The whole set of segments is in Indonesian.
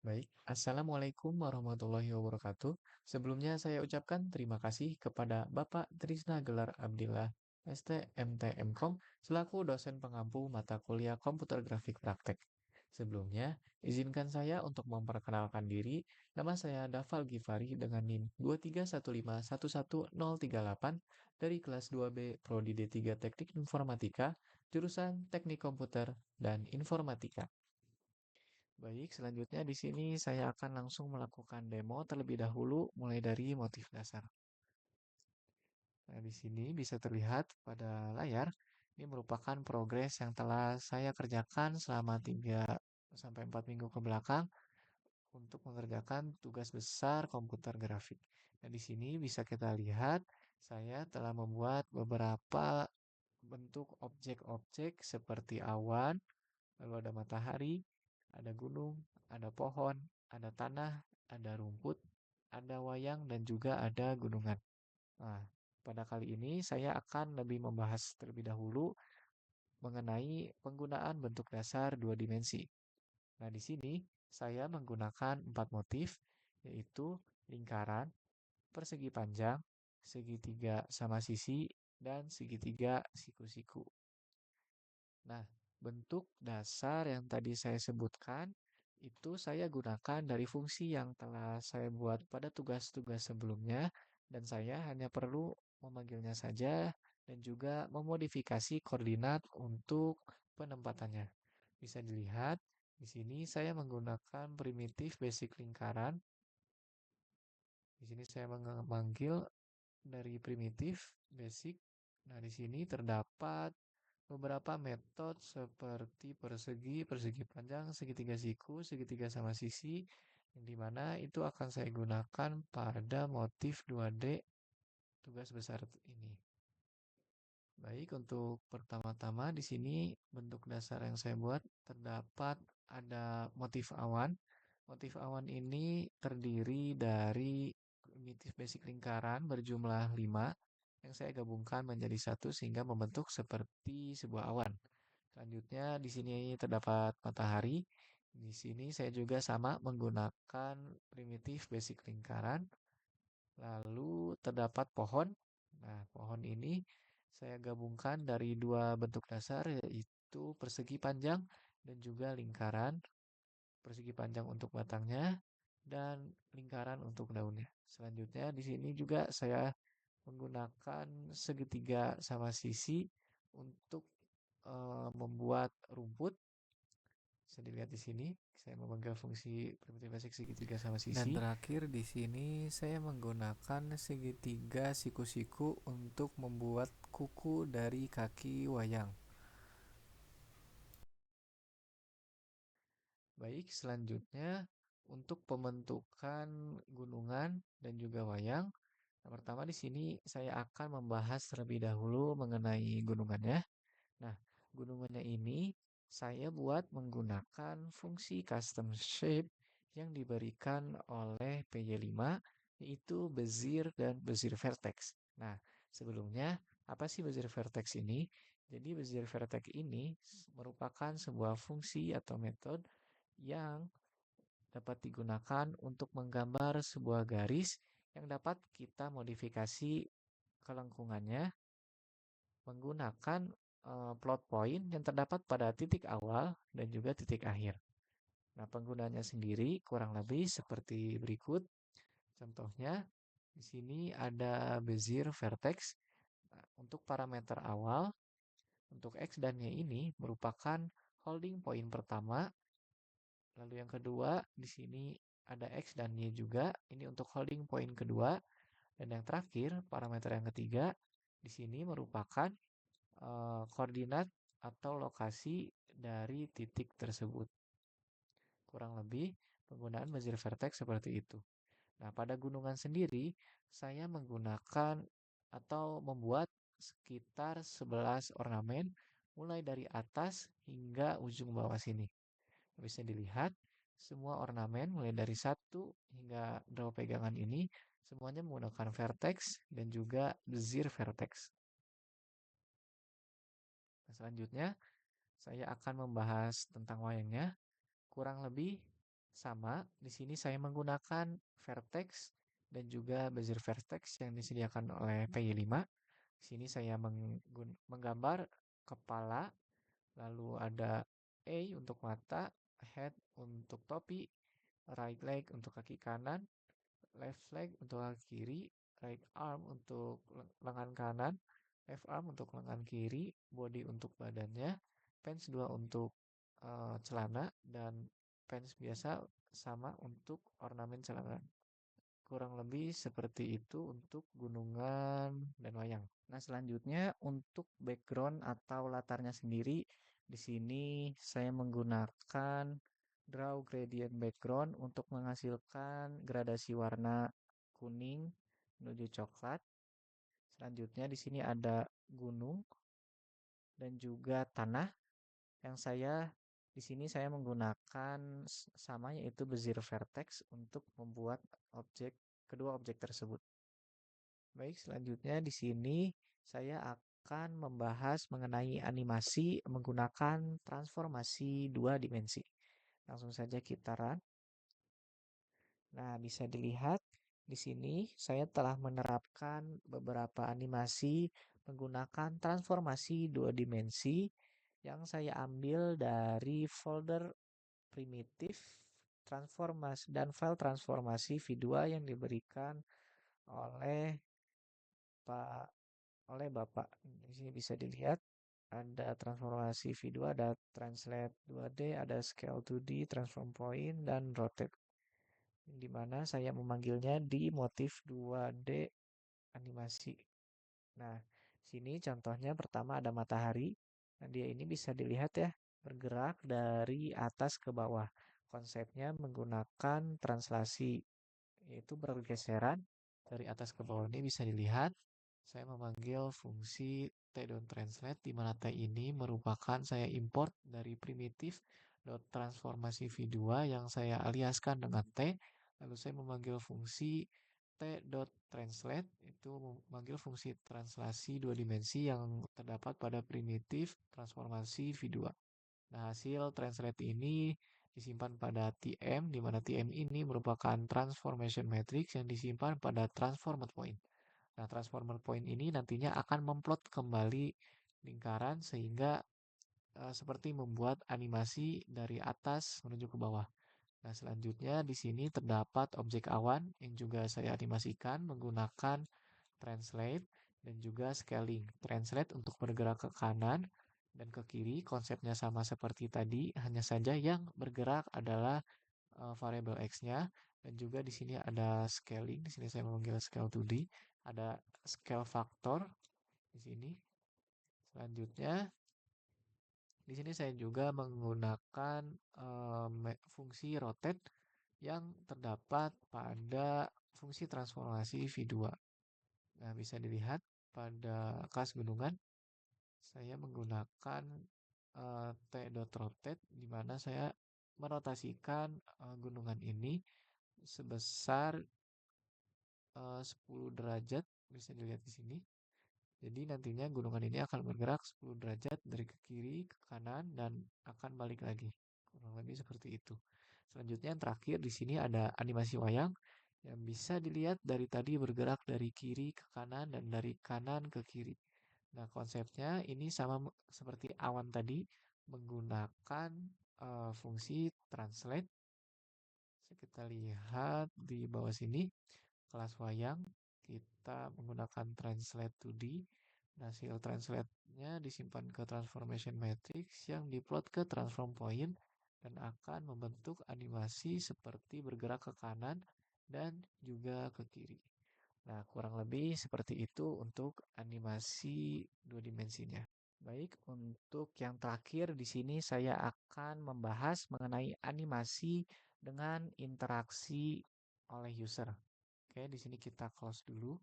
Baik, Assalamualaikum warahmatullahi wabarakatuh. Sebelumnya saya ucapkan terima kasih kepada Bapak Trisna Gelar Abdillah, STMTMkom, selaku dosen pengampu mata kuliah komputer grafik praktek. Sebelumnya, izinkan saya untuk memperkenalkan diri. Nama saya Dafal Gifari dengan NIM 231511038 dari kelas 2B Prodi D3 Teknik Informatika, jurusan Teknik Komputer dan Informatika. Baik, selanjutnya di sini saya akan langsung melakukan demo terlebih dahulu mulai dari motif dasar. Nah, di sini bisa terlihat pada layar, ini merupakan progres yang telah saya kerjakan selama 3 sampai 4 minggu ke belakang untuk mengerjakan tugas besar komputer grafik. Nah, di sini bisa kita lihat saya telah membuat beberapa bentuk objek-objek seperti awan, lalu ada matahari, ada gunung, ada pohon, ada tanah, ada rumput, ada wayang, dan juga ada gunungan. Nah, pada kali ini saya akan lebih membahas terlebih dahulu mengenai penggunaan bentuk dasar dua dimensi. Nah, di sini saya menggunakan 4 motif, yaitu lingkaran, persegi panjang, segitiga sama sisi, dan segitiga siku-siku. Nah, bentuk dasar yang tadi saya sebutkan itu saya gunakan dari fungsi yang telah saya buat pada tugas-tugas sebelumnya dan saya hanya perlu memanggilnya saja dan juga memodifikasi koordinat untuk penempatannya. Bisa dilihat di sini saya menggunakan primitif basic lingkaran. Di sini saya memanggil dari primitif basic. Nah, di sini terdapat beberapa metode seperti persegi, persegi panjang, segitiga siku, segitiga sama sisi, yang dimana itu akan saya gunakan pada motif 2D tugas besar ini. Baik, untuk pertama-tama di sini bentuk dasar yang saya buat terdapat ada motif awan. Motif awan ini terdiri dari primitif basic lingkaran berjumlah 5 yang saya gabungkan menjadi satu sehingga membentuk seperti sebuah awan. Selanjutnya di sini terdapat matahari. Di sini saya juga sama menggunakan primitif basic lingkaran. Lalu terdapat pohon. Nah, pohon ini saya gabungkan dari dua bentuk dasar yaitu persegi panjang dan juga lingkaran. Persegi panjang untuk batangnya dan lingkaran untuk daunnya. Selanjutnya di sini juga saya menggunakan segitiga sama sisi untuk membuat rumput. Bisa dilihat di sini, saya memegang fungsi primitif basic segitiga sama sisi. Dan terakhir di sini saya menggunakan segitiga siku-siku untuk membuat kuku dari kaki wayang. Baik, selanjutnya untuk pembentukan gunungan dan juga wayang. Yang pertama di sini saya akan membahas terlebih dahulu mengenai gunungannya. Nah, gunungannya ini saya buat menggunakan fungsi custom shape yang diberikan oleh PY5 yaitu Bezier dan Bezier Vertex. Nah, sebelumnya apa sih Bezier Vertex ini? Jadi Bezier Vertex ini merupakan sebuah fungsi atau metode yang dapat digunakan untuk menggambar sebuah garis yang dapat kita modifikasi kelengkungannya menggunakan plot point yang terdapat pada titik awal dan juga titik akhir. Nah, penggunanya sendiri kurang lebih seperti berikut. Contohnya, di sini ada Bezier Vertex. Nah, untuk parameter awal, untuk X dan Y ini merupakan holding point pertama. Lalu yang kedua, di sini ada X dan Y juga. Ini untuk holding point kedua. Dan yang terakhir, parameter yang ketiga, di sini merupakan koordinat atau lokasi dari titik tersebut. Kurang lebih penggunaan Bezier Vertex seperti itu. Nah, pada gunungan sendiri, saya menggunakan atau membuat sekitar 11 ornamen mulai dari atas hingga ujung bawah sini. Bisa dilihat, semua ornamen mulai dari satu hingga draw pegangan ini semuanya menggunakan vertex dan juga Bezier Vertex. Nah, selanjutnya saya akan membahas tentang wayangnya. Kurang lebih Sama, di sini saya menggunakan vertex dan juga bezier vertex yang disediakan oleh PY5. Di sini saya menggambar kepala, lalu ada A untuk mata, head untuk topi, right leg untuk kaki kanan, left leg untuk kaki kiri, right arm untuk lengan kanan, left arm untuk lengan kiri, body untuk badannya, pants 2 untuk celana, dan pants biasa sama untuk ornamen celana. Kurang lebih seperti itu untuk gunungan dan wayang. Nah, selanjutnya untuk background atau latarnya sendiri, di sini saya menggunakan draw gradient background untuk menghasilkan gradasi warna kuning menuju coklat. Selanjutnya di sini ada gunung dan juga tanah yang di sini saya menggunakan sama yaitu Bezier Vertex untuk membuat kedua objek tersebut. Baik, selanjutnya di sini saya akan membahas mengenai animasi menggunakan transformasi dua dimensi. Langsung saja kita run. Nah, bisa dilihat di sini saya telah menerapkan beberapa animasi menggunakan transformasi dua dimensi yang saya ambil dari folder primitif transformasi dan file transformasi V2 yang diberikan oleh Pak oleh Bapak. Di sini bisa dilihat ada transformasi V2, ada translate 2D, ada scale 2D, transform point, dan rotate. Di mana saya memanggilnya di motif 2D animasi. Nah, sini contohnya pertama ada matahari. Nah, dia ini bisa dilihat ya, bergerak dari atas ke bawah. Konsepnya menggunakan translasi, yaitu bergeseran dari atas ke bawah ini bisa dilihat. Saya memanggil fungsi t.translate di mana t ini merupakan saya import dari primitif transformasi v2 yang saya aliaskan dengan t. Lalu saya memanggil fungsi t.translate itu memanggil fungsi translasi dua dimensi yang terdapat pada primitif transformasi v2. Nah, hasil translate ini disimpan pada TM, di mana TM ini merupakan transformation matrix yang disimpan pada transformer point. Nah, transformer point ini nantinya akan memplot kembali lingkaran sehingga seperti membuat animasi dari atas menuju ke bawah. Nah, selanjutnya di sini terdapat objek awan yang juga saya animasikan menggunakan translate dan juga scaling. Translate untuk bergerak ke kanan dan ke kiri, konsepnya sama seperti tadi, hanya saja yang bergerak adalah variabel X-nya, dan juga di sini ada scaling. Di sini saya memanggil scale 2D, ada scale factor di sini. Selanjutnya di sini saya juga menggunakan fungsi rotate yang terdapat pada fungsi transformasi V2. Nah, bisa dilihat pada kelas gunungan saya menggunakan t.rotate di mana saya merotasikan gunungan ini sebesar 10 derajat, bisa dilihat di sini. Jadi nantinya gunungan ini akan bergerak 10 derajat dari ke kiri ke kanan dan akan balik lagi. Kurang lebih seperti itu. Selanjutnya yang terakhir di sini ada animasi wayang yang bisa dilihat dari tadi bergerak dari kiri ke kanan dan dari kanan ke kiri. Nah, konsepnya ini sama seperti awan tadi menggunakan fungsi translate. Kita lihat di bawah sini kelas wayang kita menggunakan translate 2D. Hasil translate-nya disimpan ke transformation matrix yang diplot ke transform point dan akan membentuk animasi seperti bergerak ke kanan dan juga ke kiri. Nah, kurang lebih seperti itu untuk animasi dua dimensinya. Baik, untuk yang terakhir di sini saya akan membahas mengenai animasi dengan interaksi oleh user. Oke, di sini kita close dulu.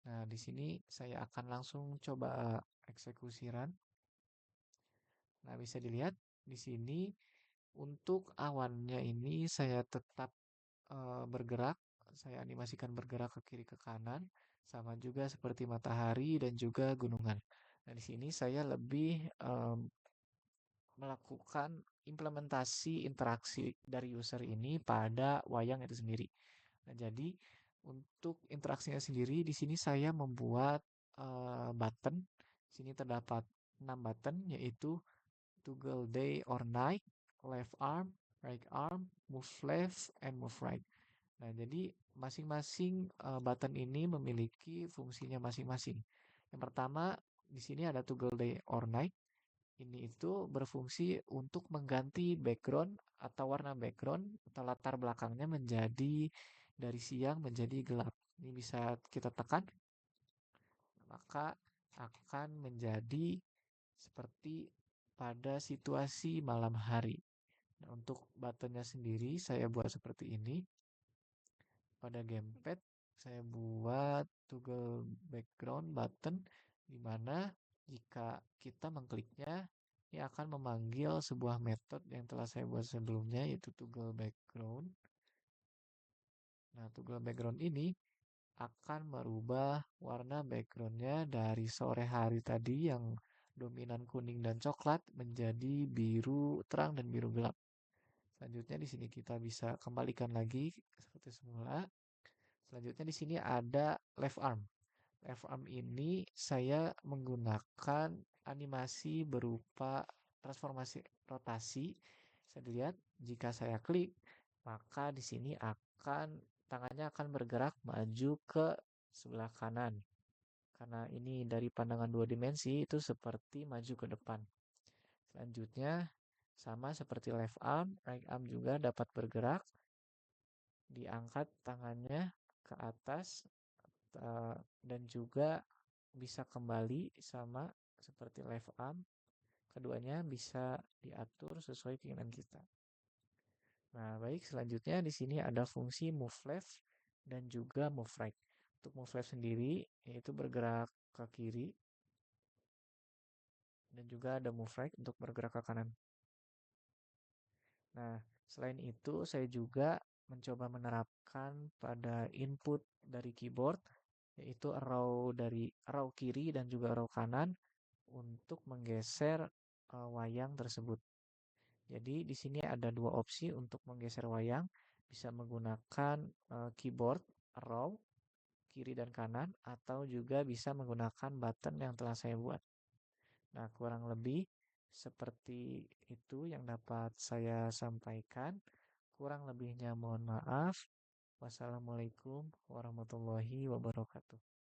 Nah, di sini saya akan langsung coba eksekusi run. Nah, bisa dilihat di sini untuk awannya ini saya tetap bergerak, saya animasikan bergerak ke kiri ke kanan, sama juga seperti matahari dan juga gunungan. Nah, di sini saya lebih melakukan implementasi interaksi dari user ini pada wayang itu sendiri. Nah, jadi untuk interaksinya sendiri di sini saya membuat button. Di sini terdapat 6 button yaitu toggle day or night, left arm, right arm, move left, and move right. Nah, jadi masing-masing button ini memiliki fungsinya masing-masing. Yang pertama, di sini ada toggle day or night. Ini itu berfungsi untuk mengganti background atau warna background atau latar belakangnya menjadi dari siang menjadi gelap. Ini bisa kita tekan, maka akan menjadi seperti pada situasi malam hari. Nah, untuk buttonnya sendiri saya buat seperti ini. Pada gamepad saya buat toggle background button di mana jika kita mengkliknya ini akan memanggil sebuah metode yang telah saya buat sebelumnya yaitu toggle background. Nah, toggle background ini akan merubah warna backgroundnya dari sore hari tadi yang dominan kuning dan coklat menjadi biru terang dan biru gelap. Selanjutnya di sini kita bisa kembalikan lagi seperti semula. Selanjutnya di sini ada left arm. Left arm ini saya menggunakan animasi berupa transformasi rotasi. Saya lihat jika saya klik, maka di sini tangannya akan bergerak maju ke sebelah kanan. Karena ini dari pandangan dua dimensi itu seperti maju ke depan. Selanjutnya sama seperti left arm, right arm juga dapat bergerak. Diangkat tangannya ke atas dan juga bisa kembali sama seperti left arm. Keduanya bisa diatur sesuai keinginan kita. Nah, baik, selanjutnya di sini ada fungsi move left dan juga move right. Untuk move left sendiri yaitu bergerak ke kiri dan juga ada move right untuk bergerak ke kanan. Nah, selain itu saya juga mencoba menerapkan pada input dari keyboard yaitu arrow kiri dan juga arrow kanan untuk menggeser wayang tersebut. Jadi di sini ada dua opsi untuk menggeser wayang, bisa menggunakan keyboard arrow kiri dan kanan atau juga bisa menggunakan button yang telah saya buat. Nah, kurang lebih seperti itu yang dapat saya sampaikan. Kurang lebihnya mohon maaf. Wassalamualaikum warahmatullahi wabarakatuh.